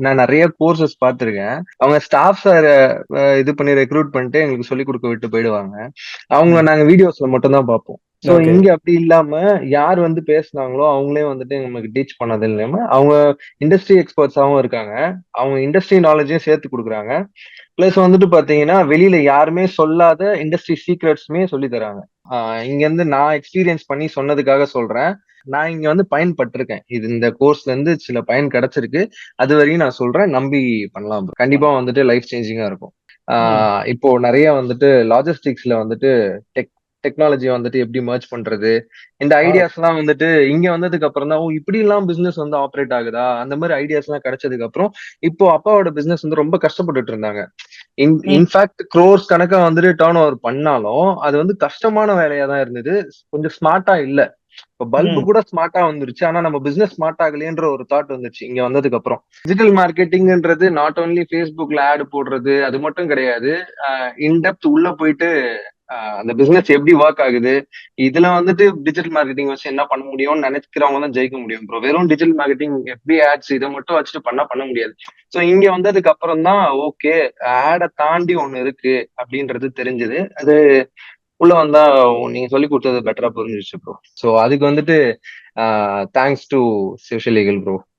நான் நிறைய கோர்சஸ் பார்த்திருக்கேன். அவங்க ஸ்டாஃப்ஸ இது பண்ணி ரெக்ரூட் பண்ணிட்டு எங்களுக்கு சொல்லிக் குடுக்க விட்டு போயிடுவாங்க. அவங்கள ம். நாங்க வீடியோஸ்ல மட்டும் தான் பார்ப்போம். So okay. இங்க அப்படி இல்லாம யார் வந்து பேசுனாங்களோ அவங்களே வந்துட்டு நமக்கு டீச் பண்ணது இல்லாம அவங்க இண்டஸ்ட்ரி எக்ஸ்பர்ட்ஸாவும் இருக்காங்க. அவங்க இண்டஸ்ட்ரி நாலேஜையும் சேர்த்து குடுக்குறாங்க. பிளஸ் வந்துட்டு பாத்தீங்கன்னா வெளியில யாருமே சொல்லாத இண்டஸ்ட்ரி சீக்ரெட்ஸுமே சொல்லி தராங்க. இங்க இருந்து நான் எக்ஸ்பீரியன்ஸ் பண்ணி சொன்னதுக்காக சொல்றேன். நான் இங்க வந்து பயன்பட்டிருக்கேன். இது இந்த கோர்ஸ்ல இருந்து சில பயன் கிடைச்சிருக்கு. அது வரையும் நான் சொல்றேன். நம்பி பண்ணலாம் bro. கண்டிப்பா வந்துட்டு லைஃப் சேஞ்சிங்கா இருக்கும். ம். இப்போ நிறைய வந்துட்டு லாஜிஸ்டிக்ஸ்ல வந்துட்டு டெக் டெக்னாலஜி வந்துட்டு எப்படி மர்ஜ் பண்றது இந்த ஆ. ஐடியாஸ் எல்லாம் வந்துட்டு இங்க வந்ததுக்கு அப்புறம் தான் ஓ இப்படி எல்லாம் பிசினஸ் வந்து ஆப்ரேட் ஆகுதா அந்த மாதிரி ஐடியாஸ் எல்லாம் கிடைச்சதுக்கு அப்புறம் இப்போ அப்பாவோட பிசினஸ் வந்து ரொம்ப கஷ்டப்பட்டுட்டு இருந்தாங்க. ம். இன்ஃபேக்ட் க்ரோர்ஸ் கணக்கா வந்துட்டு டர்ன் ஓவர் பண்ணாலும் அது வந்து கஷ்டமான வேலையா தான் இருந்தது. கொஞ்சம் ஸ்மார்ட்டா இல்ல. இப்ப பல்பு ம். கூட ஸ்மார்ட்டா வந்துருச்சு. ஆனா நம்ம பிசினஸ் ஸ்மார்ட் ஆகலையேன்ற ஒரு தாட் வந்துருச்சு இங்க வந்ததுக்கு அப்புறம். டிஜிட்டல் மார்க்கெட்டிங்ன்றது நாட் ஒன்லி Facebookல ஆட் போடுறது அது மட்டும் கிடையாது. இன்டெப்த் உள்ள போயிட்டு அந்த பிசினஸ் எப்படி ஒர்க் ஆகுது இதுல வந்துட்டு டிஜிட்டல் மார்க்கெட்டிங் வச்சு என்ன பண்ண முடியும்னு நினைக்கிறவங்க தான் ஜெயிக்க முடியும் ப்ரோ. வெறும் டிஜிட்டல் மார்க்கெட்டிங் FB ஆட்ஸ் இதை மட்டும் வச்சுட்டு பண்ண முடியாது. சோ இங்க வந்ததுக்கு அப்புறம் தான் ஓகே ஆட தாண்டி ஒண்ணு இருக்கு அப்படின்றது தெரிஞ்சது. அது உள்ள வந்தா நீங்க சொல்லி கொடுத்தது பெட்டரா புரிஞ்சிருச்சு ப்ரோ. சோ அதுக்கு வந்துட்டு thanks to social eagle bro.